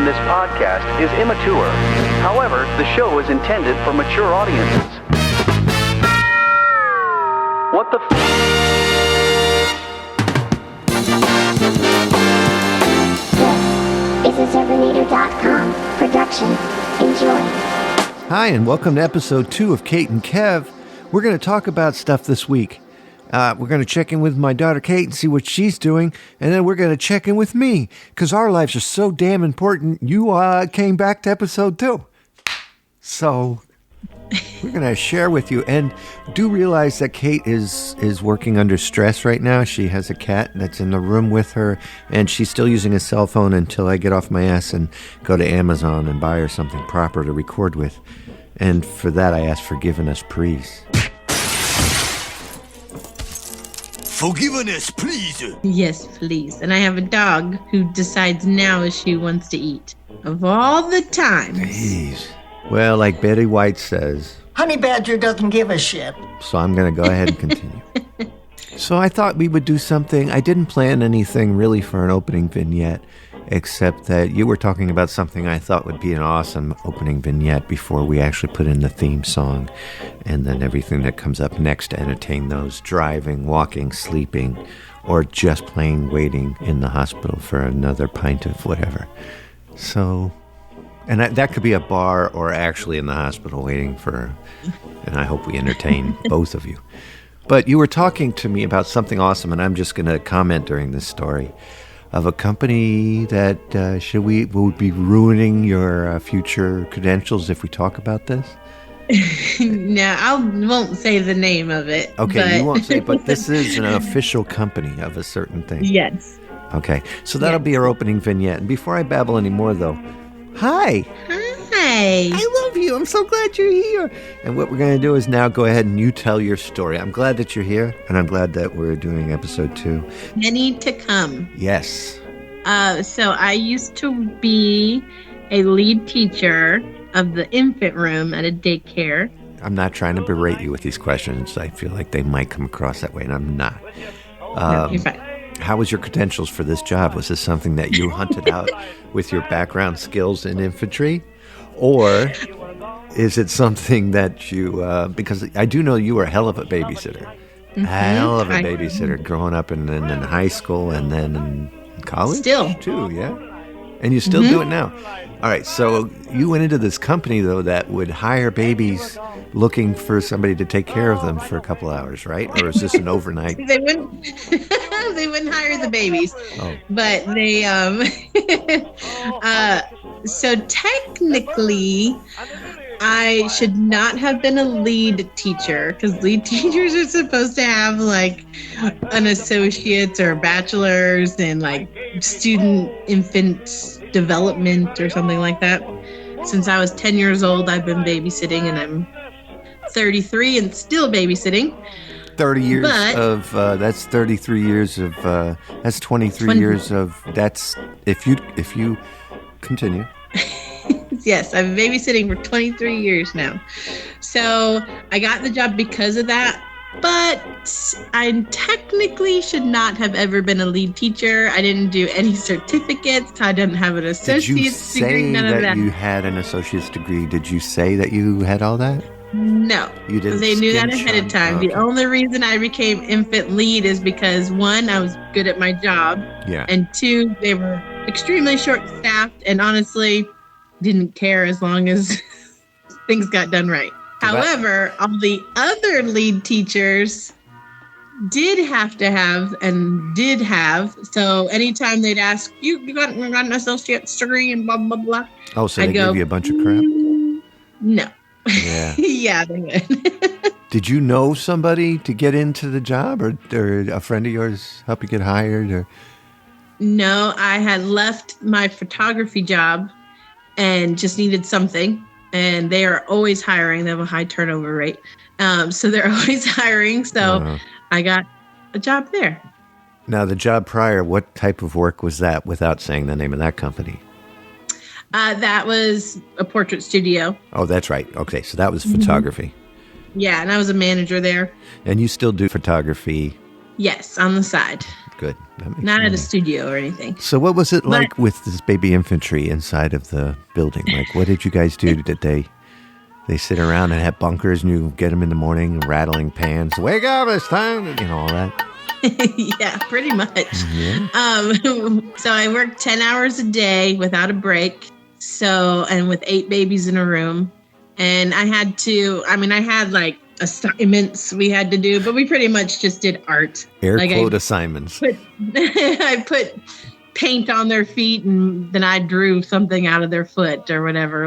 this podcast is immature. However, the show is intended for mature audiences. What the This is a Terminator.com production. Enjoy. Hi, and welcome to episode 2 of Cait and Kev. We're going to talk about stuff this week. We're going to check in with my daughter Cait and see what she's doing, and then we're going to check in with me, because our lives are so damn important. You came back to episode 2. So we're going to share with you, and do realize that Cait is working under stress right now. She has a cat that's in the room with her, and she's still using a cell phone until I get off my ass and go to Amazon and buy her something proper to record with. And for that, I ask forgiveness, please. Forgiveness, please. Yes, please. And I have a dog who decides now if she wants to eat. Of all the times. Jeez. Well, like Betty White says, Honey Badger doesn't give a shit. so I'm going to go ahead and continue. So I thought we would do something. I didn't plan anything really for an opening vignette, except that you were talking about something I thought would be an awesome opening vignette before we actually put in the theme song, and then everything that comes up next to entertain those driving, walking, sleeping, or just plain waiting in the hospital for another pint of whatever. So, and that could be a bar or actually in the hospital waiting for, and I hope we entertain both of you. But you were talking to me about something awesome, and I'm just going to comment during this story of a company that would be ruining your future credentials if we talk about this? No, I won't say the name of it. Okay, but... you won't say, but this is an official company of a certain thing. Yes. Okay, so that'll be our opening vignette. And before I babble anymore, though, hi. Hi. I love you. I'm so glad you're here. And what we're going to do is now go ahead and you tell your story. I'm glad that you're here, and I'm glad that we're doing episode 2. Many to come. Yes. So I used to be a lead teacher of the infant room at a daycare. I'm not trying to berate you with these questions. I feel like they might come across that way, and I'm not. No, you're fine. How was your credentials for this job? Was this something that you hunted out with your background skills in infantry? Or is it something that you, because I do know you were a hell of a babysitter. Mm-hmm. Hell of a babysitter growing up in high school and then in college? Still. Too, yeah? And you still do it now. All right, so you went into this company, though, that would hire babies looking for somebody to take care of them for a couple hours, right? Or is this an overnight? They wouldn't they wouldn't hire the babies. Oh. But they so technically I should not have been a lead teacher, because lead teachers are supposed to have like an associate's or a bachelor's in like student infant development or something like that. Since I was 10 years old, I've been babysitting, and I'm 33 and still babysitting. 30 years But- that's 33 years of that's 23 years of that's if you continue. Yes, I've been babysitting for 23 years now. So I got the job because of that, but I technically should not have ever been a lead teacher. I didn't do any certificates. I didn't have an associate's degree, none of that. Did you say that you had an associate's degree? Did you say that you had all that? No, You didn't. they knew that skin ahead of shine? time. Okay. The only reason I became infant lead is because, 1, I was good at my job, Yeah. and 2, they were extremely short-staffed and honestly didn't care as long as things got done right. However, all the other lead teachers did have to have and did have. So anytime they'd ask, you got an associate's degree and blah, blah, blah. Oh, so I'd they go, gave you a bunch of crap? No. Yeah. Yeah, they would. Did you know somebody to get into the job, or a friend of yours help you get hired? Or No, I had left my photography job and just needed something. And they are always hiring. They have a high turnover rate. So they're always hiring. So I got a job there. Now, the job prior, what type of work was that, without saying the name of that company? That was a portrait studio. Oh, that's right. Okay, so that was photography. Yeah, and I was a manager there. And you still do photography? Yes, on the side. good. Not at a studio or anything. So what was it like with this baby infantry inside of the building? Like, what did you guys do? Did they sit around and have bunkers and you get them in the morning rattling pans? Wake up, it's time, all that. Yeah, pretty much. Mm-hmm. So I worked 10 hours a day without a break. And with 8 babies in a room. And I had like assignments we had to do, but we pretty much just did art. Quote assignments. I put paint on their feet and then I drew something out of their foot or whatever.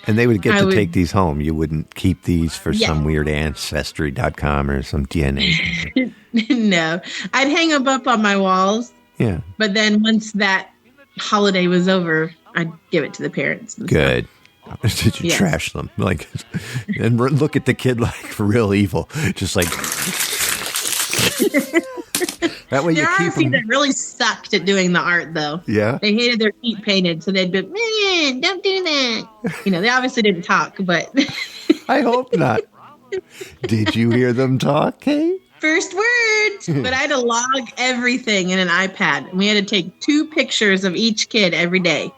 And they would get to take these home. You wouldn't keep these for some weird ancestry.com or some DNA. No, I'd hang them up on my walls. Yeah. But then once that holiday was over, I'd give it to the parents. Good. Did you trash them? And look at the kid like real evil. Just like that way you keep them. That really sucked at doing the art, though. Yeah. They hated their feet painted, so they'd be, man, don't do that. They obviously didn't talk, but. I hope not. Did you hear them talk, Cait? First words, but I had to log everything in an iPad. And we had to take 2 pictures of each kid every day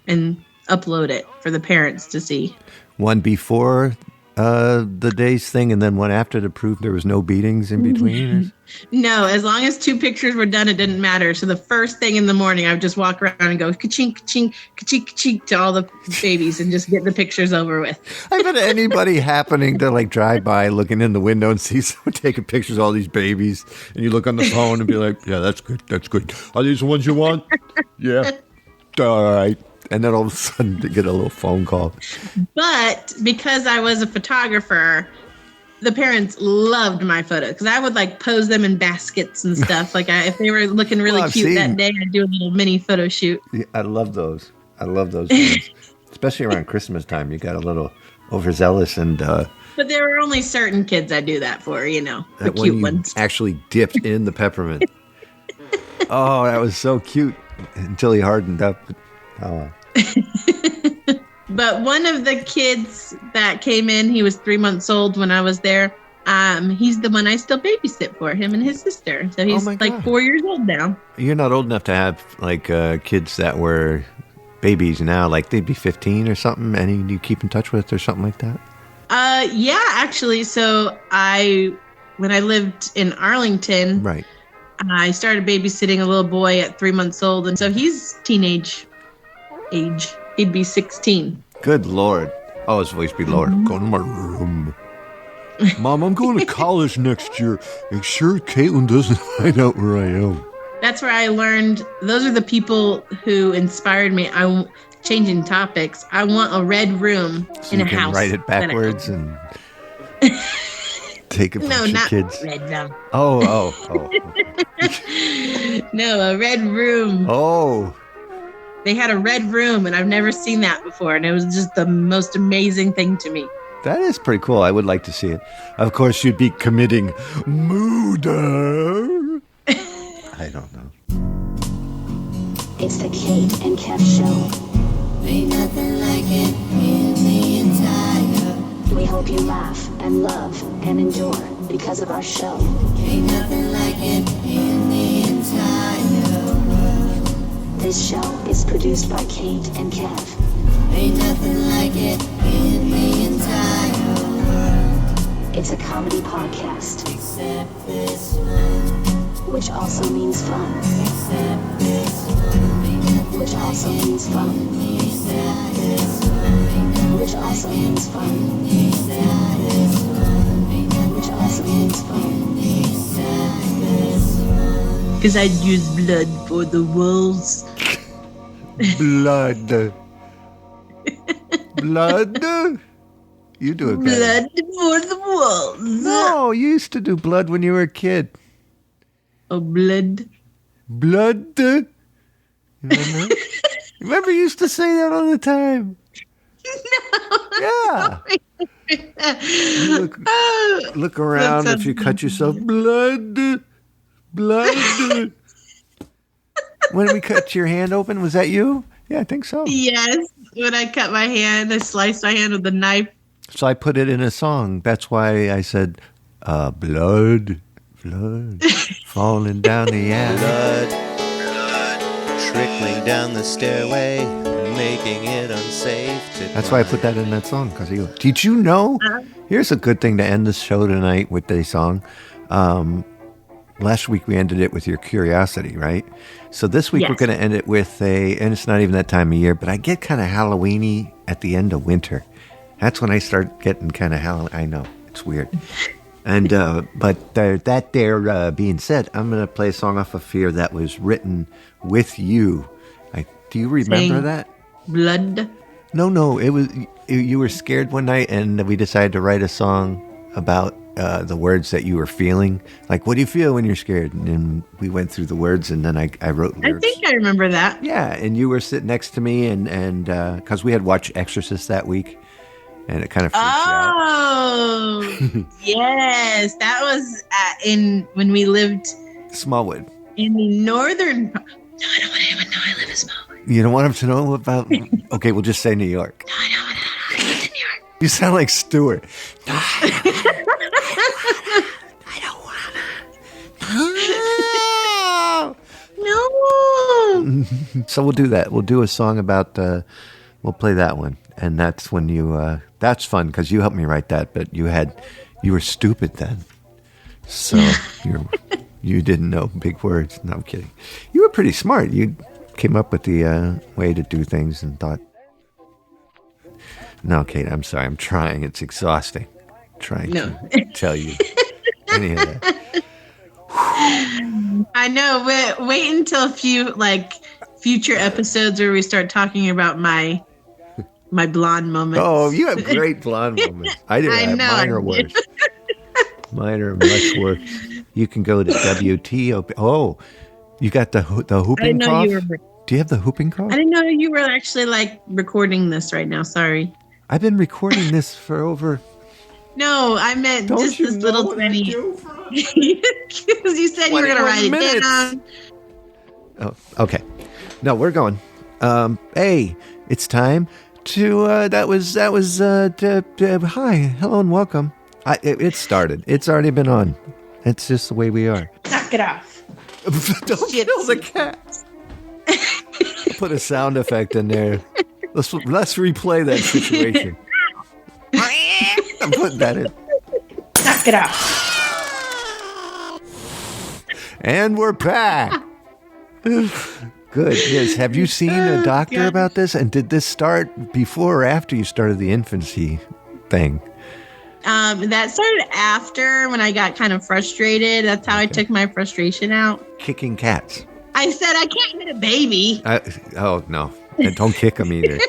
and upload it for the parents to see. One before the day's thing and then one after to prove there was no beatings in between? No, as long as 2 pictures were done, it didn't matter. So the first thing in the morning, I would just walk around and go ka-chink, ka-chink, ka-chink, ka-chink to all the babies and just get the pictures over with. I bet anybody happening to drive by looking in the window and see someone taking pictures of all these babies and you look on the phone and be like, yeah, that's good. That's good. Are these the ones you want? Yeah. All right. And then all of a sudden to get a little phone call. But because I was a photographer, the parents loved my photos because I would pose them in baskets and stuff. If they were looking really cute that day, I'd do a little mini photo shoot. Yeah, I love those. I love those ones. Especially around Christmas time. You got a little overzealous and... But there were only certain kids I do that for, the cute ones. Actually dipped in the peppermint. Oh, that was so cute until he hardened up. Oh, But one of the kids that came in, he was 3 months old when I was there. He's the one I still babysit for, him and his sister. So he's 4 years old now. You're not old enough to have kids that were babies now, they'd be 15 or something. Any you keep in touch with or something like that? Yeah, actually. So when I lived in Arlington, right, I started babysitting a little boy at 3 months old, and so he's teenage age. He'd be 16. Good Lord. Oh, his voice be lower. Go to my room. Mom, I'm going to college next year. Make sure Caitlyn doesn't find out where I am. That's where I learned. Those are the people who inspired me. Changing topics. I want a red room in a house. So you can write it backwards and take a bunch of kids. Red room. Oh. No, a red room. Oh. They had a red room, and I've never seen that before, and it was just the most amazing thing to me. That is pretty cool. I would like to see it. Of course, you'd be committing murder. I don't know. It's the Cait and Kev Show. Ain't nothing like it in the entire. We hope you laugh and love and endure because of our show. Ain't nothing like it in the entire world. This show is produced by Cait and Kev. Ain't nothing like it in the entire world. It's a comedy podcast. Except this one. Which also means fun. Except this one. Which also means fun. Except this one. Which also means fun. Except this one. Which also means fun. Except this one. Because I'd use blood for the walls. Blood. Blood? You do it better. Blood for the walls. No, you used to do blood when you were a kid. Oh, blood. Blood? Remember? Remember you used to say that all the time. No. Yeah. Look around if you cut yourself. Blood. Blood. When we cut your hand open, was that you? Yeah, I think so. Yes. When I cut my hand, I sliced my hand with a knife. So I put it in a song. That's why I said, blood for falling down the alley. Blood trickling down the stairway, making it unsafe to That's why I put that in that song, because did you know? Here's a good thing to end the show tonight with a song. Last week we ended it with your curiosity, right? So this week we're going to end it with and it's not even that time of year, but I get kind of Halloween-y at the end of winter. That's when I start getting kind of Halloween. I know, it's weird. And but that being said, I'm going to play a song off of Fear that was written with you. Do you remember that? Blood. No. It was you were scared one night, and we decided to write a song about the words that you were feeling. Like, what do you feel when you're scared? And then we went through the words, and then I wrote lyrics. I think I remember that. Yeah, and you were sitting next to me, and because we had watched Exorcist that week, and it kind of freaked you out. Oh, yes. That was when we lived Smallwood. in the northern. No, I don't want anyone to know I live in Smallwood. You don't want them to know about... Okay, we'll just say New York. No, I lived in New York. You sound like Stewart. No. So we'll do that. We'll do a song about... we'll play that one. And that's when you... that's fun, because you helped me write that, but you were stupid then. So you didn't know big words. No, I'm kidding. You were pretty smart. You came up with the way to do things and thought... No, Cait, I'm sorry. I'm trying. It's exhausting. Trying to tell you any of that. I know. Wait until future episodes where we start talking about my blonde moments. Oh, you have great blonde moments. I do. I know. Mine are worse. Mine are much worse. You can go to WTOP. Oh, you got the whooping cough? Do you have the whooping cough? I didn't know you were actually recording this right now. Sorry. I've been recording this for over... No, I meant just this little tiny... Because you said you were going to write it down. Oh, okay. No, we're going. Hey, it's time to... hi, hello and welcome. It started. It's already been on. It's just the way we are. Knock it off. Don't kill the cat. Put a sound effect in there. Let's replay that situation. I'm putting that in. Knock it off. And we're back. Good. Yes. Have you seen a doctor about this? And did this start before or after you started the infancy thing? That started after, when I got kind of frustrated. That's how I took my frustration out. Kicking cats. I said, I can't hit a baby. Oh, no. And don't kick them either.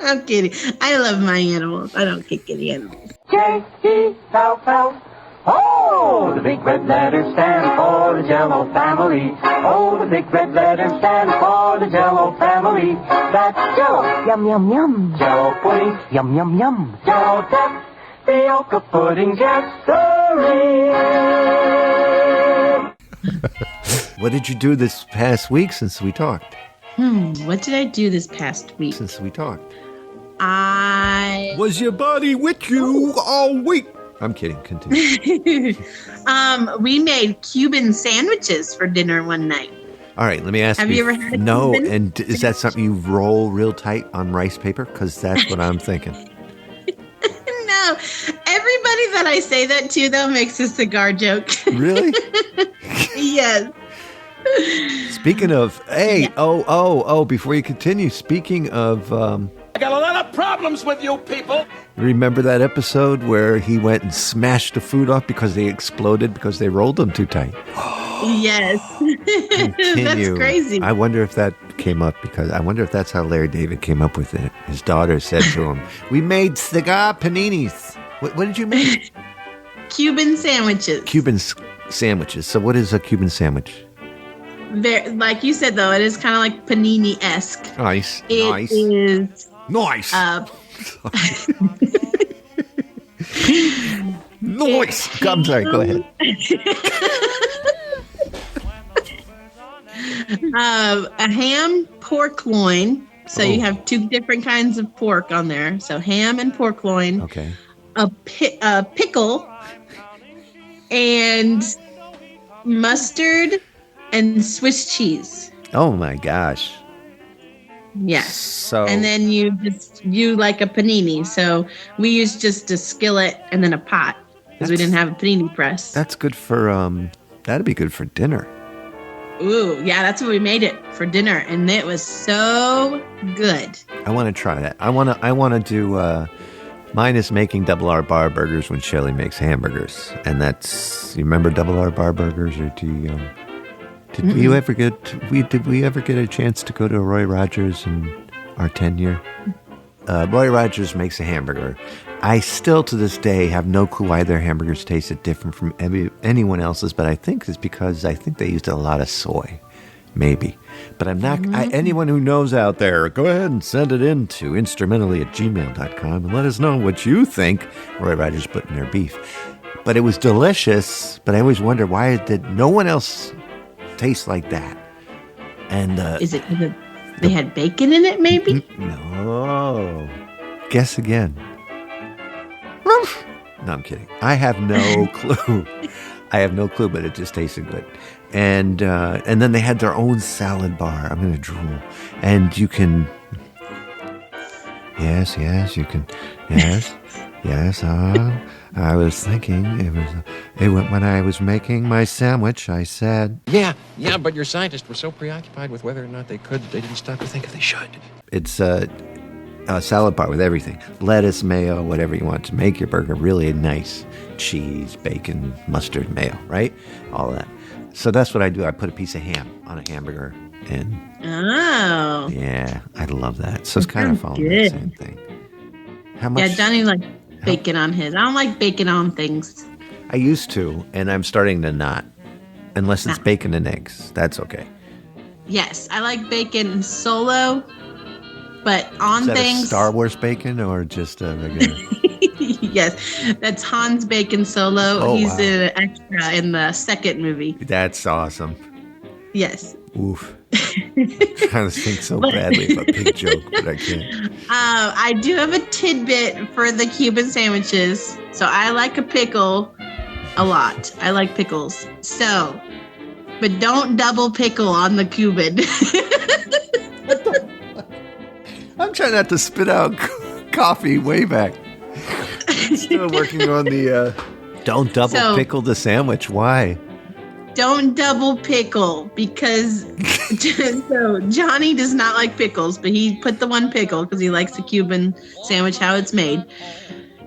I'm kidding. I love my animals. I don't kick any animals. J-E-L-L. Oh, the big red letters stand for the Jello family. Oh, the big red letters stand for the Jello family. That's Jello. Yum, yum, yum. Jello pudding. Yum, yum, yum. Jello tapioca pudding. Yes, sirree. What did you do this past week since we talked? What did I do this past week? Since we talked. Was your body with you all week? I'm kidding. Continue. We made Cuban sandwiches for dinner one night. All right, let me ask you. Have you ever had a No, Cuban? and is that something you roll real tight on rice paper? Because that's what I'm thinking. No. Everybody that I say that to, though, makes a cigar joke. Really? Yes. Speaking of, hey, before you continue, speaking of... I got a lot of problems with you people. Remember that episode where he went and smashed the food off because they exploded because they rolled them too tight? Yes. That's crazy. I wonder if that came up because I wonder if that's how Larry David came up with it. His daughter said to him, "We made cigar paninis." What did you make? Cuban sandwiches. Cuban sandwiches. So what is a Cuban sandwich? Like you said, though, it is kind of like panini-esque. Nice. It is... Nice. Nice. I'm sorry. Go ahead. A ham pork loin. So you have two different kinds of pork on there. So ham and pork loin. Okay. A pickle. And mustard, and Swiss cheese. Oh my gosh. Yes. So And then you like a panini. So we used just a skillet and then a pot because we didn't have a panini press. that's good for that'd be good for dinner. Ooh, yeah, that's what we made it for dinner, and it was so good. I want to try that. I want to do mine is making double R bar burgers when Shelley makes hamburgers. And that's, you remember double R bar burgers, or do you did we ever get a chance to go to Roy Rogers in our tenure? Roy Rogers makes a hamburger. I still, to this day, have no clue why their hamburgers tasted different from anyone else's, but I think it's because I think they used a lot of soy, maybe. But I'm not. Anyone who knows out there, go ahead and send it in to instrumentally@gmail.com and let us know what you think Roy Rogers put in their beef. But it was delicious. But I always wonder, why did no one else taste like that? And Is it because they had bacon in it, maybe? No. Guess again. No, I'm kidding. I have no clue. I have no clue, but it just tasted good. And then they had their own salad bar. I'm going to drool. And you can... Yes, you can... Yes, I was thinking, when I was making my sandwich, I said... Yeah, but your scientists were so preoccupied with whether or not they didn't stop to think if they should. It's a salad bar with everything. Lettuce, mayo, whatever you want to make your burger really nice. Cheese, bacon, mustard, mayo, right? All of that. So that's what I do. I put a piece of ham on a hamburger. And Oh. yeah, I love that. So it's kind of following the same thing. How much? Yeah, Johnny likes bacon on his. I don't like bacon on things. I used to, and I'm starting to not. Unless it's bacon and eggs. That's okay. Yes, I like bacon solo, but on Is that things. a Star Wars bacon or just a regular? Yes, that's Hans Bacon Solo. Oh, He's wow. an extra in the second movie. That's awesome. Yes. Oof. I'm trying to think so badly of a pig joke, but I can't. I do have a tidbit for the Cuban sandwiches. So I like a pickle a lot. I like pickles. So, but don't double pickle on the Cuban. I'm trying not to spit out coffee way back. Still working on the don't double pickle the sandwich. Why? Don't double pickle because so Johnny does not like pickles, but he put the one pickle because he likes the Cuban sandwich, how it's made.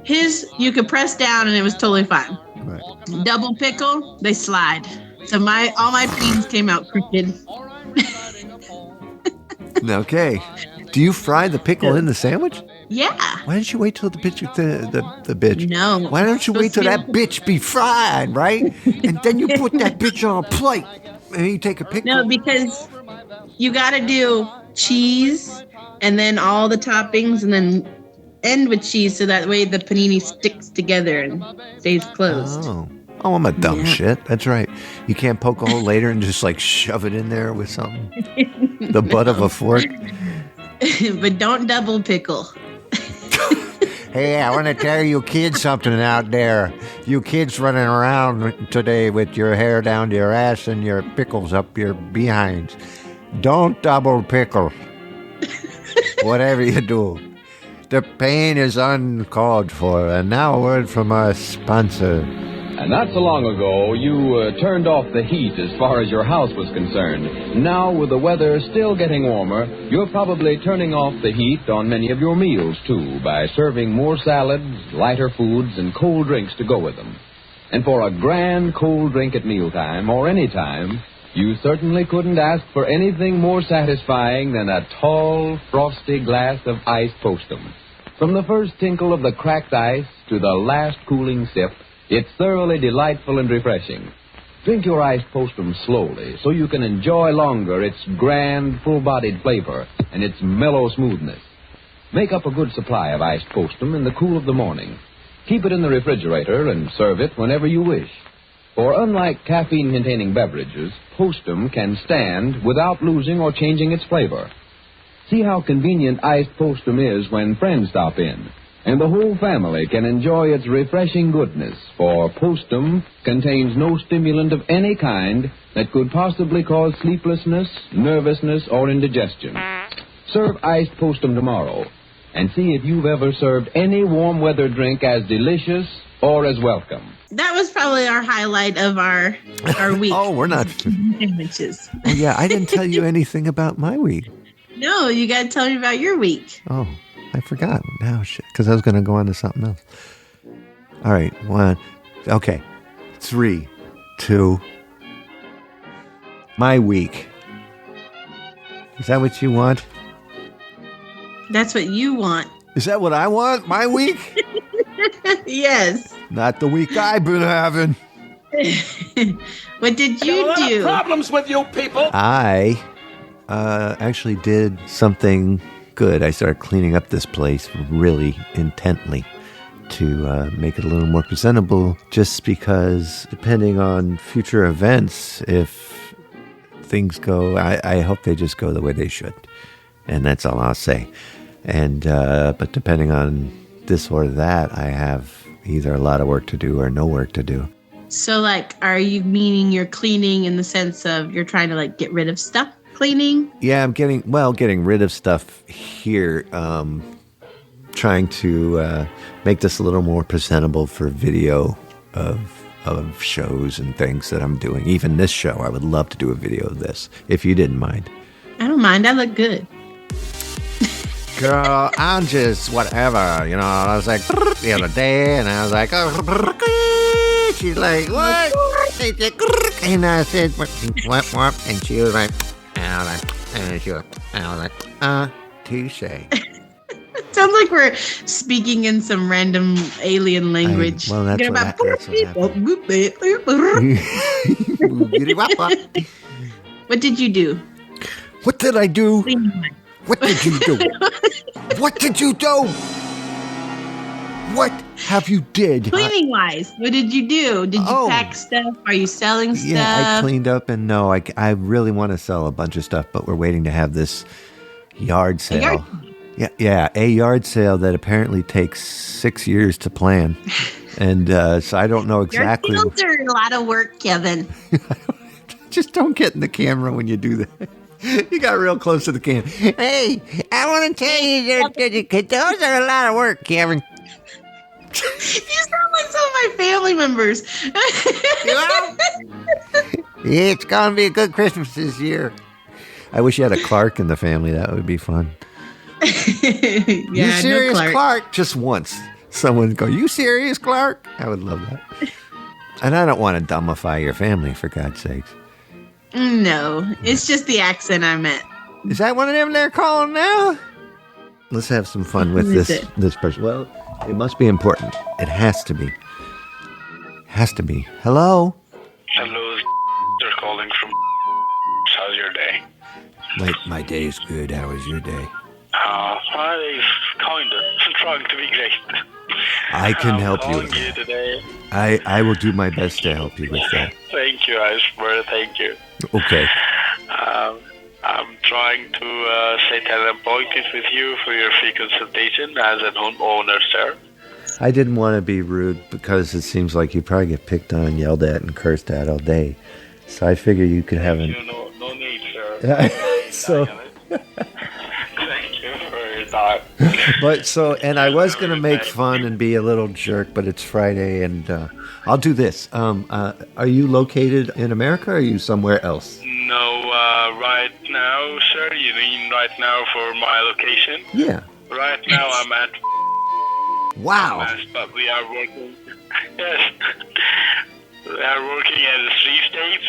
His, you could press down and it was totally fine. Right. Double pickle, they slide. So all my beans came out crooked. Okay. Do you fry the pickle in the sandwich? Yeah. Why don't you wait till the bitch? No. Why don't you wait till that bitch be fried, right? And then you put that bitch on a plate, and you take a pickle. No, because you got to do cheese and then all the toppings and then end with cheese so that way the panini sticks together and stays closed. Oh, I'm a dumb shit. That's right. You can't poke a hole later and just like shove it in there with something. The butt of a fork. But don't double pickle. Hey, I want to tell you kids something out there. You kids running around today with your hair down to your ass and your pickles up your behinds. Don't double pickle. Whatever you do. The pain is uncalled for. And now a word from our sponsor. And not so long ago, you turned off the heat as far as your house was concerned. Now, with the weather still getting warmer, you're probably turning off the heat on many of your meals, too, by serving more salads, lighter foods, and cold drinks to go with them. And for a grand cold drink at mealtime, or any time, you certainly couldn't ask for anything more satisfying than a tall, frosty glass of iced Postum. From the first tinkle of the cracked ice to the last cooling sip, it's thoroughly delightful and refreshing. Drink your iced Postum slowly so you can enjoy longer its grand, full-bodied flavor and its mellow smoothness. Make up a good supply of iced Postum in the cool of the morning. Keep it in the refrigerator and serve it whenever you wish. For unlike caffeine-containing beverages, Postum can stand without losing or changing its flavor. See how convenient iced Postum is when friends stop in. and the whole family can enjoy its refreshing goodness, for Postum contains no stimulant of any kind that could possibly cause sleeplessness, nervousness, or indigestion. Serve iced Postum tomorrow, and see if you've ever served any warm weather drink as delicious or as welcome. That was probably our highlight of our week. Oh, we're not. Sandwiches. Oh, yeah, I didn't tell you anything about my week. No, you got to tell me about your week. Oh, I forgot. Now, shit, because I was going to go on to something else. All right, 1. Okay, 3, 2. My week. Is that what you want? That's what you want. Is that what I want? My week? Yes. Not the week I've been having. What did you I got a lot do? of problems with you people. I actually did something good. I started cleaning up this place really intently to make it a little more presentable, just because depending on future events, if things go, I hope they just go the way they should. And that's all I'll say. And but depending on this or that, I have either a lot of work to do or no work to do. So, like, are you meaning you're cleaning in the sense of you're trying to, like, get rid of stuff cleaning? Yeah, I'm getting rid of stuff here. Trying to make this a little more presentable for video of shows and things that I'm doing. Even this show, I would love to do a video of this, if you didn't mind. I don't mind. I look good. Girl, I'm just whatever, you know. I was like the other day, and I was like, oh, she's like, what? And I said, what? And she was like, touche. Sounds like we're speaking in some random alien language. That's What did you do? What did I do? What did you do? What did you do? What have you did? Cleaning wise, what did you do? Did you pack stuff? Are you selling stuff? Yeah, I cleaned up, and no, I really want to sell a bunch of stuff, but we're waiting to have this yard sale. Yeah, a yard sale that apparently takes 6 years to plan. And so I don't know exactly. Yard sales are a lot of work, Kevin. Just don't get in the camera when you do that. You got real close to the camera. Hey, I want to tell you, those are a lot of work, Kevin. You sound like some of my family members. It's going to be a good Christmas this year. I wish you had a Clark in the family. That would be fun. You serious, no Clark? Just once. Someone go, you serious, Clark? I would love that. And I don't want to dumbify your family, for God's sakes. No, it's just the accent I meant. Is that one of them they're calling now? Let's have some fun with this person. Well, it must be important. It has to be. Has to be. Hello? Hello, they're calling from. How's your day? My day is good. How is your day? I'm kind of trying to be great. I can help you. Calling you today. I will do my best to help you with that. Thank you, I swear, thank you. Okay. I'm trying to set an appointment with you for your free consultation as an homeowner, sir. I didn't want to be rude because it seems like you probably get picked on, yelled at, and cursed at all day. So I figure you could have an... No need, sir. So... Thank you for your time. And I was going to make fun and be a little jerk, but it's Friday, and I'll do this. Are you located in America, or are you somewhere else? No, right now, sir. You mean right now for my location? Yeah. Right now, I'm at. Wow. But we are working. Yes. We are working in 3 states: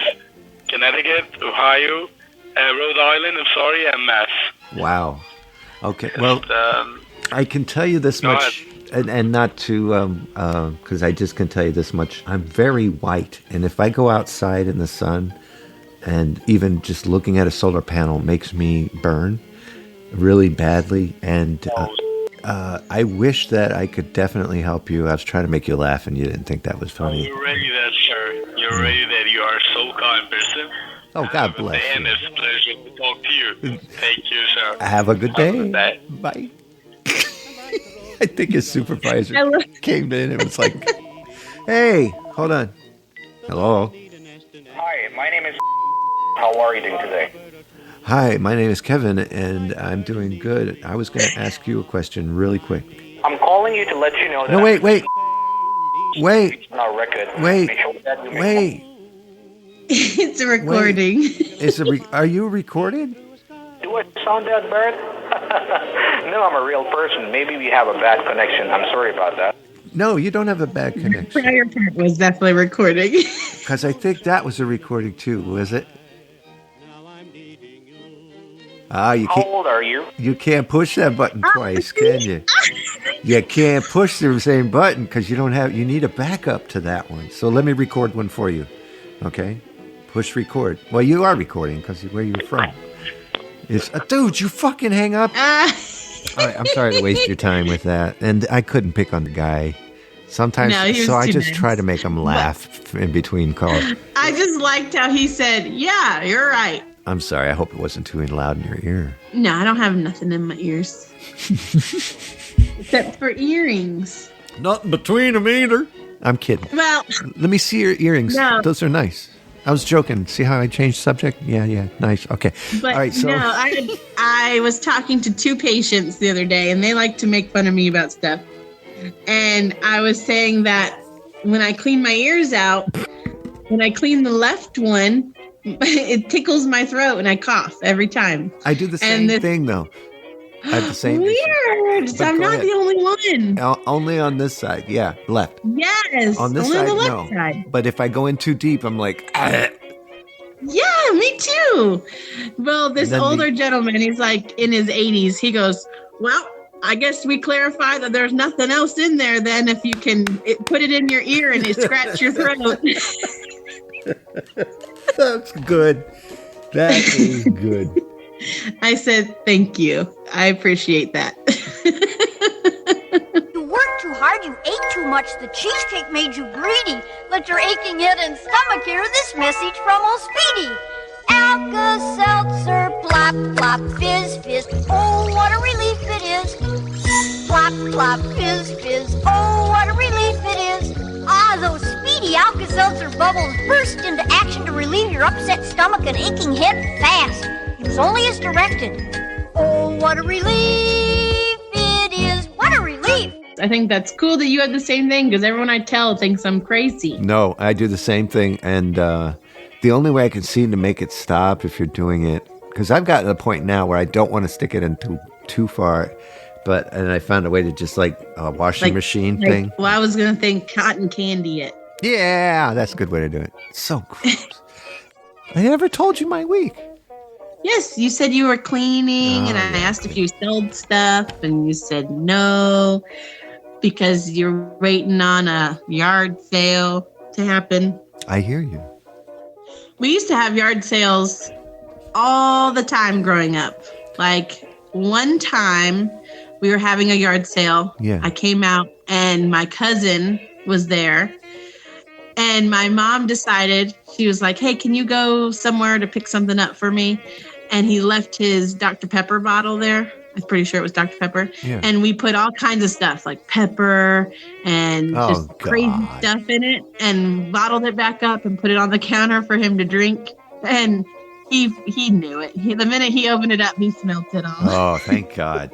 Connecticut, Ohio, Rhode Island. I'm sorry, and Mass. Wow. Okay. Well, I can tell you this much, and not to, because I just can tell you this much. I'm very white, and if I go outside in the sun, and even just looking at a solar panel makes me burn really badly, and I wish that I could definitely help you. I was trying to make you laugh, and you didn't think that was funny. You're ready that, sir. You're ready that. You are so kind person. Oh, God bless you. And it's a pleasure to talk to you. Thank you, sir. Have a good day. Bye. Bye. I think his supervisor came in and was like, "Hey, hold on. Hello. Hi, my name is. How are you doing today? Hi, my name is Kevin, and I'm doing good. I was going to ask you a question really quick. I'm calling you to let you know that. No, wait. On our record. Wait. It's a recording. Are you recorded? Do I sound that bad? No, I'm a real person. Maybe we have a bad connection. I'm sorry about that. No, you don't have a bad connection. The prior part was definitely recording. Because I think that was a recording too, was it? How old are you? You can't push that button twice, can you? You can't push the same button because you need a backup to that one. So let me record one for you. Okay? Push record. Well, you are recording because where you're from. Dude, you fucking hang up. All right, I'm sorry to waste your time with that. And I couldn't pick on the guy. Sometimes, so I just try to make him laugh in between calls. I just liked how he said, "Yeah, you're right." I'm sorry. I hope it wasn't too loud in your ear. No, I don't have nothing in my ears. Except for earrings. Nothing between them either. I'm kidding. Well, let me see your earrings. No. Those are nice. I was joking. See how I changed subject? Yeah. Nice. Okay. But all right, so. no, I was talking to two patients the other day, and they like to make fun of me about stuff. And I was saying that when I clean my ears out, when I clean the left one, it tickles my throat and I cough every time. I do the same thing, though. I have the same Weird. So I'm not the only one. Only on this side. Yeah, left. Yes. On this only side, on the left side. But if I go in too deep, I'm like, Yeah, me too. Well, this older gentleman, he's like in his 80s. He goes, well, I guess we clarify that there's nothing else in there then if you can put it in your ear and it scratch your throat. That's good. That is good. I said, thank you. I appreciate that. You worked too hard, you ate too much, the cheesecake made you greedy. Let your aching head and stomach hear this message from old Speedy. Alka-Seltzer, plop, plop, fizz, fizz, oh, what a relief it is. Plop, plop, fizz, fizz, oh, what a relief it is. Ah, those speedy Alka-Seltzer bubbles burst into action to relieve your upset stomach and aching head fast. Use only as directed. Oh, what a relief it is. What a relief. I think that's cool that you had the same thing because everyone I tell thinks I'm crazy. No, I do the same thing. And the only way I can see to make it stop if you're doing it, because I've gotten to the point now where I don't want to stick it in too far. And I found a way to just like a washing machine thing. Well, I was going to think cotton candy it. Yeah, that's a good way to do it. So gross. I never told you my week. Yes, you said you were cleaning, and I asked if you sold stuff, and you said no, because you're waiting on a yard sale to happen. I hear you. We used to have yard sales all the time growing up. Like one time we were having a yard sale. Yeah. I came out and my cousin was there. And my mom decided, she was like, hey, can you go somewhere to pick something up for me? And he left his Dr. Pepper bottle there. I'm pretty sure it was Dr. Pepper. Yeah. And we put all kinds of stuff like pepper and just crazy stuff in it and bottled it back up and put it on the counter for him to drink. And he knew it. The minute he opened it up, he smelled it all. Oh, thank God.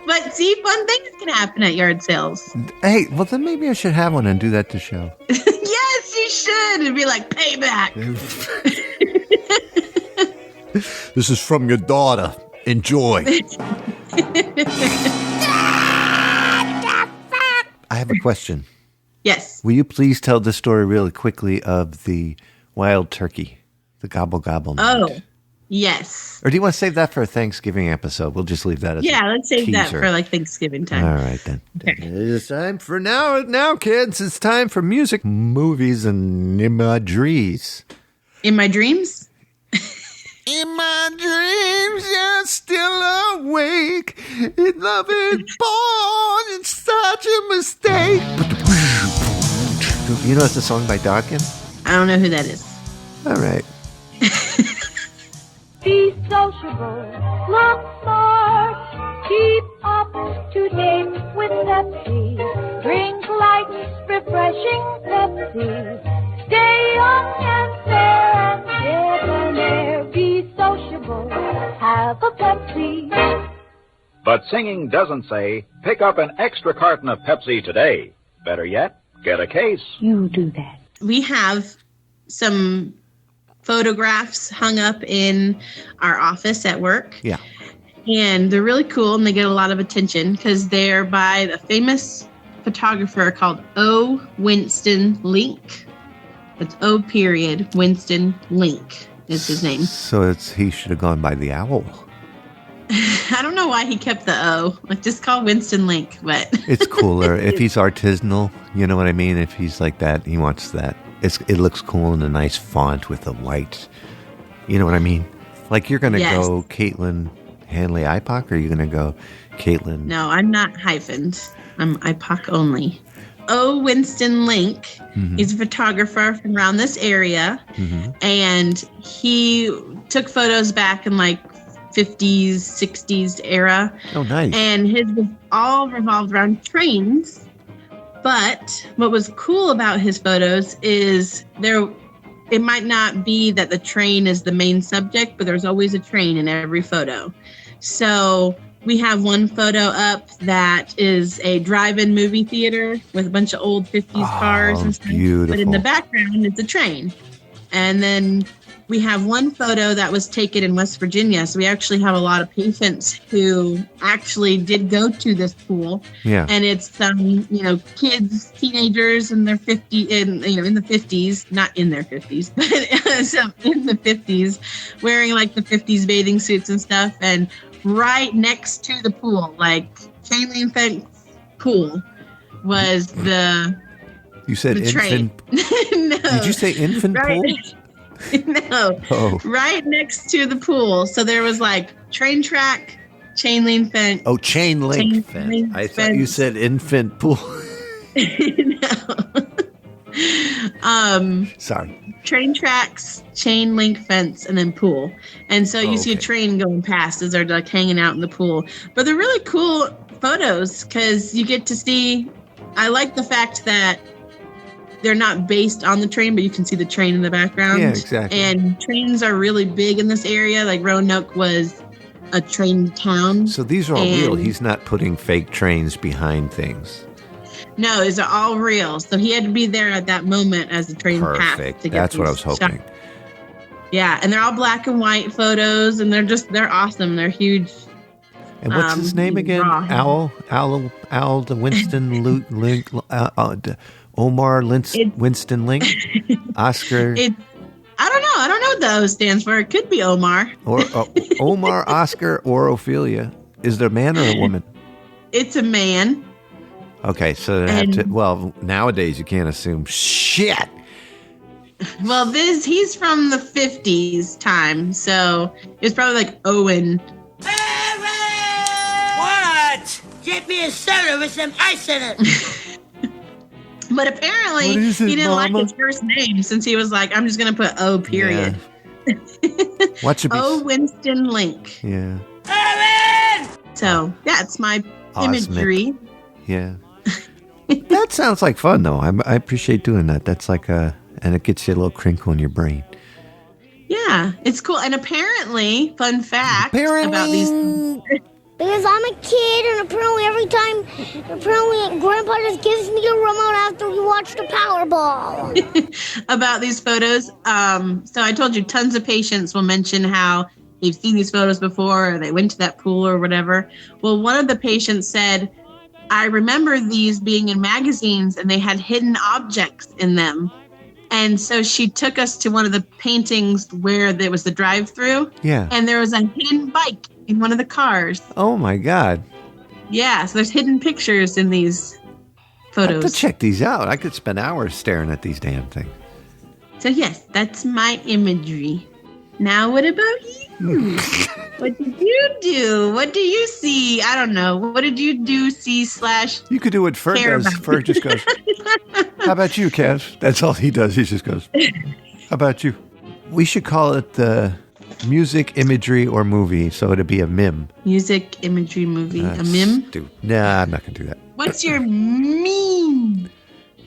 But see, fun things can happen at yard sales. Hey, well, then maybe I should have one and do that to show. Yes, you should. It'd be like payback. This is from your daughter. Enjoy. I have a question. Yes. Will you please tell the story really quickly of the wild turkey, the gobble gobble night? Oh, yes. Or do you want to save that for a Thanksgiving episode? We'll just leave that as let's save teaser. that for like Thanksgiving time. All right, then. Okay. It's time for now, kids. It's time for music, movies, and imageries. In my dreams? In my dreams, you're still awake. Love is born. It's such a mistake. You know it's a song by Dawkins? I don't know who that is. All right. Be sociable, look smart, keep up to date with Pepsi. Drink light, refreshing Pepsi. Stay young and fair and debonair. Be sociable, have a Pepsi. But singing doesn't say, pick up an extra carton of Pepsi today. Better yet, get a case. You do that. We have some photographs hung up in our office at work. Yeah. And they're really cool, and they get a lot of attention because they're by a famous photographer called O. Winston Link. It's O. Winston Link is his name. So he should have gone by the owl. I don't know why he kept the O. Like, just call Winston Link, but It's cooler if he's artisanal. You know what I mean? If he's like that, he wants that. It looks cool in a nice font with the white. You know what I mean? Like, you're going to go Caitlyn Hanley IPOC, or are you going to go Caitlyn? No, I'm not hyphened. I'm IPOC only. O. Winston Link. He's a photographer from around this area, and he took photos back in like 50s, 60s era. Oh, nice. And his was all revolved around trains. But what was cool about his photos is it might not be that the train is the main subject, but there's always a train in every photo. So we have one photo up that is a drive-in movie theater with a bunch of old 50s cars and stuff. Beautiful. But in the background, it's a train. And then we have one photo that was taken in West Virginia. So we actually have a lot of patients who actually did go to this pool. Yeah. And it's kids, teenagers in their in the 50s, not in their 50s, but in the 50s, wearing like the 50s bathing suits and stuff. And right next to the pool, like chain link fence pool, was the You said infant. No. Did you say infant pool? No. Oh. Right next to the pool. So there was like train track, chain link fence. Oh, chain link fence. I thought you said infant pool. No. Sorry. Train tracks, chain link fence, and then pool. And so you see a train going past as they're like hanging out in the pool. But they're really cool photos because you get to see. I like the fact that they're not based on the train, but you can see the train in the background. Yeah, exactly. And trains are really big in this area. Like Roanoke was a train town. So these are all real. He's not putting fake trains behind things. No, these are all real. So he had to be there at that moment as the train passed. Perfect. To get That's what I these was hoping. shots. Yeah, and they're all black and white photos, and they're awesome. They're huge. And what's his name again? Owl, the Winston Link, Omar Winston Link, Oscar. I don't know. I don't know what the O stands for. It could be Omar. Or Omar, Oscar, or Ophelia. Is there a man or a woman? It's a man. Okay, so nowadays you can't assume shit. Well, he's from the 50s time, so it's probably like Owen. What? Get me a soda with some ice in it. But apparently he didn't like his first name since he was like, I'm just going to put O period. Yeah. O. Winston Link. Yeah. So that's my imagery. Yeah. That sounds like fun, though. I appreciate doing that. That's like and it gets you a little crinkle in your brain. Yeah, it's cool. And apparently, fun fact about these. Because I'm a kid, and apparently Grandpa just gives me the remote after we watch the Powerball. About these photos. So I told you tons of patients will mention how they've seen these photos before, or they went to that pool or whatever. Well, one of the patients said, I remember these being in magazines, and they had hidden objects in them. And so she took us to one of the paintings where there was the drive-through. Yeah. And there was a hidden bike in one of the cars. Oh, my God. Yeah, so there's hidden pictures in these photos. I have to check these out. I could spend hours staring at these damn things. So, yes, that's my imagery. Now, what about you? What did you do? What do you see? I don't know. What did you do, / You could do what Fer does. Fer just goes, how about you, Kev? That's all he does. He just goes, how about you? We should call it the Music, imagery, or movie. So it'd be a meme. Music, imagery, movie. A meme? Nah, I'm not going to do that. What's your meme?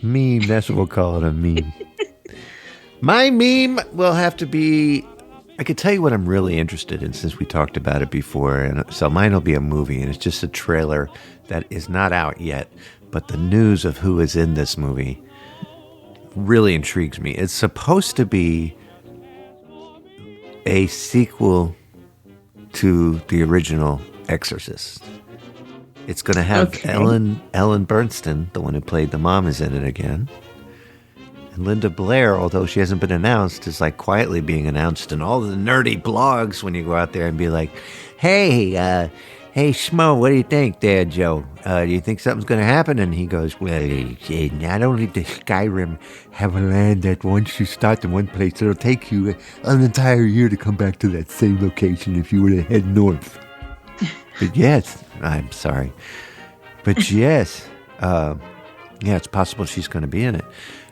Meme, that's what we'll call it, a meme. My meme will have to be, I could tell you what I'm really interested in since we talked about it before. And so mine will be a movie, and it's just a trailer that is not out yet. But the news of who is in this movie really intrigues me. It's supposed to be a sequel to the original Exorcist. It's going to have Ellen Burstyn, the one who played the mom, is in it again. And Linda Blair, although she hasn't been announced, is like quietly being announced in all the nerdy blogs when you go out there and be like, hey, Schmo, what do you think there, Joe? Do you think something's going to happen? And he goes, well, not only does Skyrim have a land that once you start in one place, it'll take you an entire year to come back to that same location if you were to head north. But yes, I'm sorry. But yes, it's possible she's going to be in it.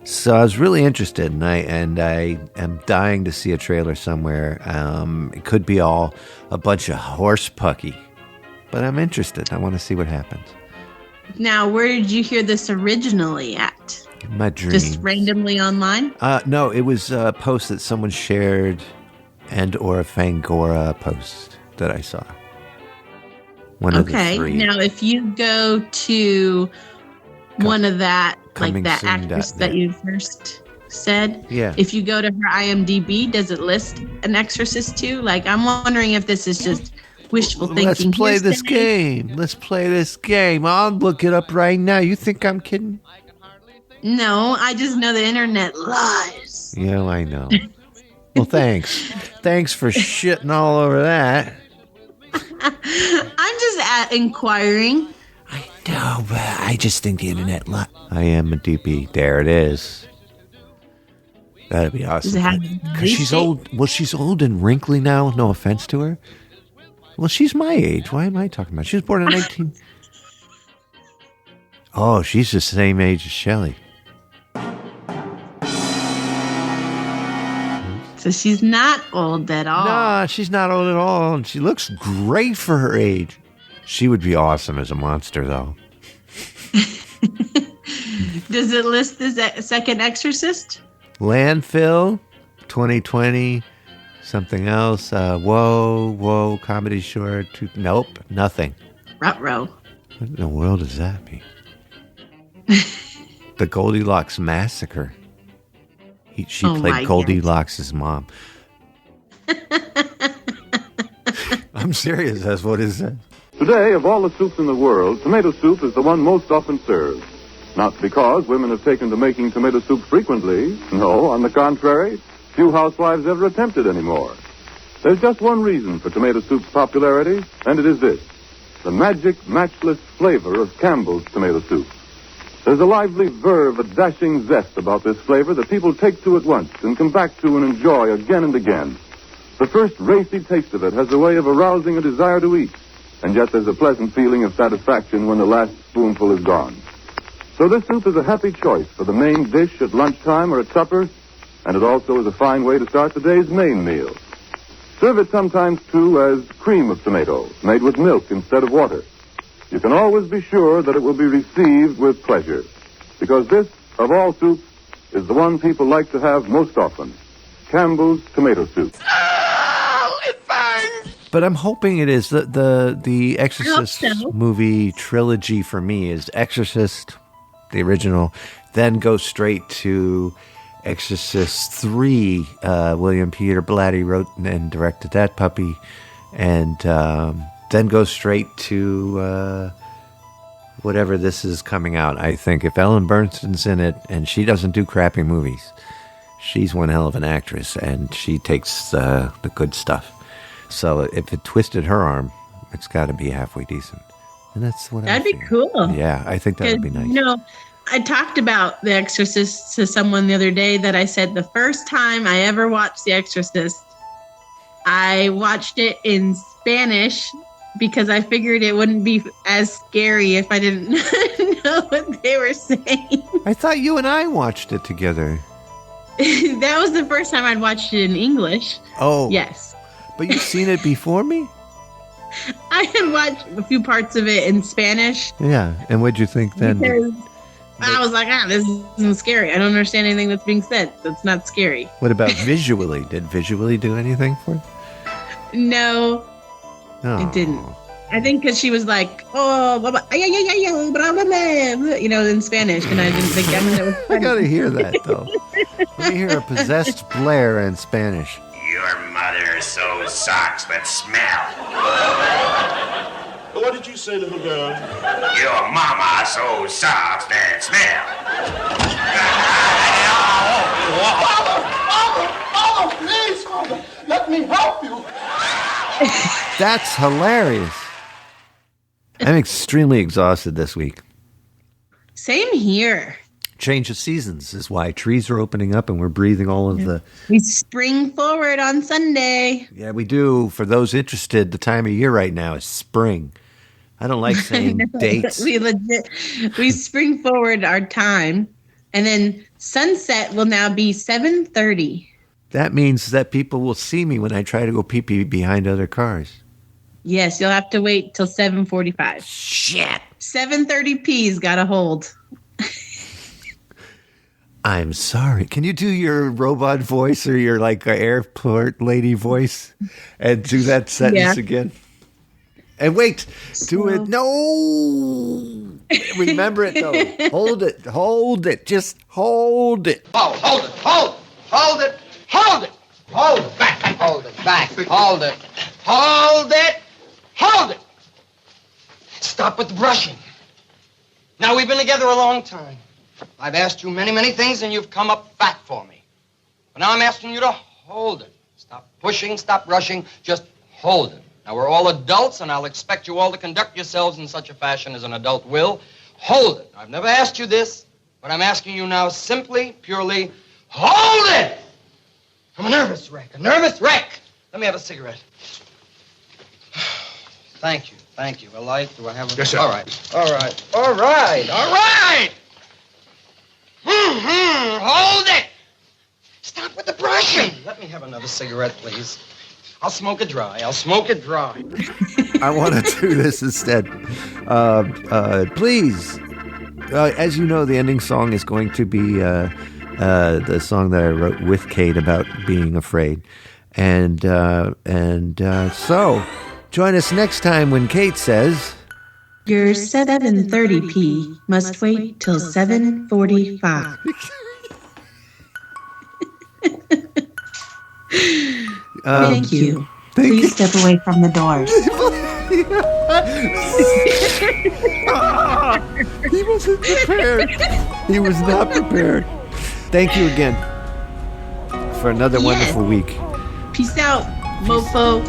So I was really interested, and I am dying to see a trailer somewhere. It could be all a bunch of horse pucky. But I'm interested. I want to see what happens. Now, where did you hear this originally at? In my dreams. Just randomly online? No, it was a post that someone shared and or a Fangora post that I saw. One of the three. Now if you go to one of that, like that actress that you first said, if you go to her IMDb, does it list an Exorcist too? Like, I'm wondering if this is just wishful thinking. Let's play this game. I'll look it up right now. You think I'm kidding? No, I just know the internet lies. Yeah, I know. Well, thanks. Thanks for shitting all over that. I'm just inquiring. I know, but I just think the internet lies. I am a DP. There it is. That'd be awesome. Because she's old. Well, she's old and wrinkly now. No offense to her. Well, she's my age. Why am I talking about? She was born in 19... Oh, she's the same age as Shelley. So she's not old at all. No, she's not old at all. And she looks great for her age. She would be awesome as a monster, though. Does it list the second Exorcist? Landfill, 2020... Something else. Whoa, comedy short. Nope, nothing. Ruh-roh. What in the world does that mean? The Goldilocks Massacre. She played Goldilocks' mom. I'm serious. That's what it says. Today, of all the soups in the world, tomato soup is the one most often served. Not because women have taken to making tomato soup frequently. No, on the contrary. Few housewives ever attempt it anymore. There's just one reason for tomato soup's popularity, and it is this: the magic, matchless flavor of Campbell's tomato soup. There's a lively verve, a dashing zest about this flavor that people take to at once and come back to and enjoy again and again. The first racy taste of it has a way of arousing a desire to eat, and yet there's a pleasant feeling of satisfaction when the last spoonful is gone. So this soup is a happy choice for the main dish at lunchtime or at supper, and it also is a fine way to start the day's main meal. Serve it sometimes, too, as cream of tomato, made with milk instead of water. You can always be sure that it will be received with pleasure, because this, of all soups, is the one people like to have most often: Campbell's tomato soup. Oh, it burns! But I'm hoping it is the Exorcist movie trilogy for me is Exorcist, the original, then go straight to Exorcist 3. William Peter Blatty wrote and directed that puppy, and then go straight to whatever this is coming out. I think if Ellen Burstyn's in it, and she doesn't do crappy movies, she's one hell of an actress, and she takes the good stuff. So if it twisted her arm, it's got to be halfway decent, and that's what that'd be cool. Yeah, I think that would be nice. You know, I talked about The Exorcist to someone the other day that I said the first time I ever watched The Exorcist, I watched it in Spanish because I figured it wouldn't be as scary if I didn't know what they were saying. I thought you and I watched it together. That was the first time I'd watched it in English. Oh. Yes. But you've seen it before me? I had watched a few parts of it in Spanish. Yeah. And what'd you think then? Because I was like, this isn't scary. I don't understand anything that's being said. That's not scary. What about visually? Did visually do anything for it? No, it didn't. I think because she was like, in Spanish, and I didn't think that was funny. I gotta hear that, though. Let me hear a possessed Blair in Spanish. Your mother sews socks that smell. What did you say, little girl? Your mama sews socks that smell. Father, please, Father, let me help you. That's hilarious. I'm extremely exhausted this week. Same here. Change of seasons is why trees are opening up and we're breathing all of the... We spring forward on Sunday. Yeah, we do. For those interested, the time of year right now is spring. I don't like saying dates. We spring forward our time, and then sunset will now be 7:30. That means that people will see me when I try to go pee-pee behind other cars. Yes, you'll have to wait till 7:45. Shit. 7:30 P's got a hold. I'm sorry. Can you do your robot voice or your airport lady voice and do that sentence again? And wait, do it. No. Remember it though. Hold it. Just hold it. Oh, hold it back, hold it. Stop with the brushing. Now, we've been together a long time. I've asked you many, many things, and you've come up fat for me. But now I'm asking you to hold it. Stop pushing, stop rushing, just hold it. Now, we're all adults, and I'll expect you all to conduct yourselves in such a fashion as an adult will. Hold it. I've never asked you this, but I'm asking you now simply, purely, hold it! I'm a nervous wreck. Let me have a cigarette. Thank you. A light? Do I have a... Yes, sir. All right. Hold it! Stop with the brushing. Let me have another cigarette, please. I'll smoke it dry. I want to do this instead. Please. As you know, the ending song is going to be the song that I wrote with Cait about being afraid. And so, join us next time when Cait says... Your 7:30 P must wait till 7:45. Thank you. Please step away from the doors. He wasn't prepared. He was not prepared. Thank you again for another wonderful week. Peace out, mofo.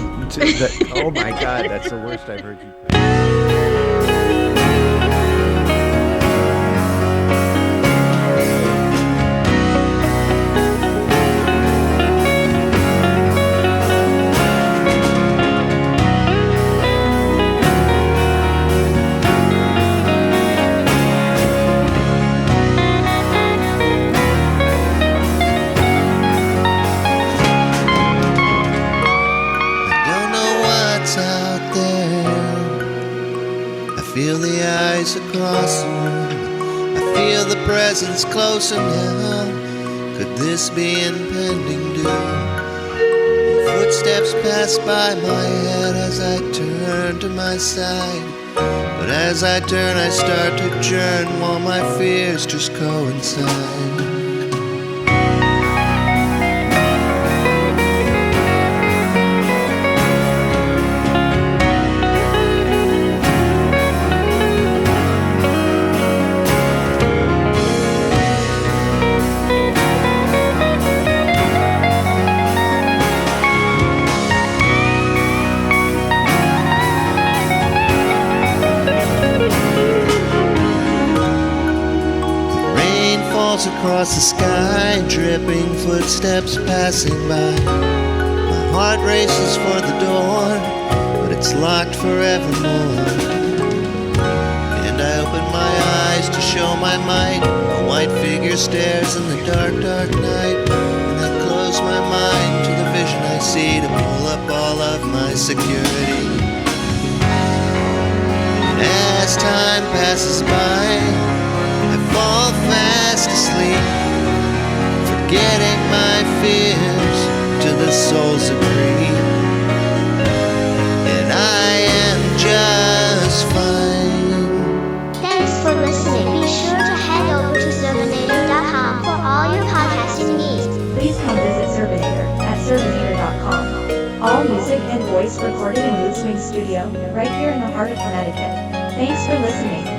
Oh my God, that's the worst I've heard you. Feel the eyes across the room. I feel the presence closer now. Could this be impending doom? Footsteps pass by my head as I turn to my side. But as I turn, I start to churn while my fears just coincide. Across the sky, dripping footsteps passing by. My heart races for the door, but it's locked forevermore. And I open my eyes to show my might. A white figure stares in the dark, dark night. And I close my mind to the vision I see, to pull up all security. As time passes by, I fall fast asleep, forgetting my fears till the souls agree, and I am just fine. Thanks for listening. Be sure to head over to Servanator.com for all your podcasting needs. Please come visit Servanator at Servanator.com. All music and voice recorded in Mood Swing Studio, right here in the heart of Connecticut. Thanks for listening.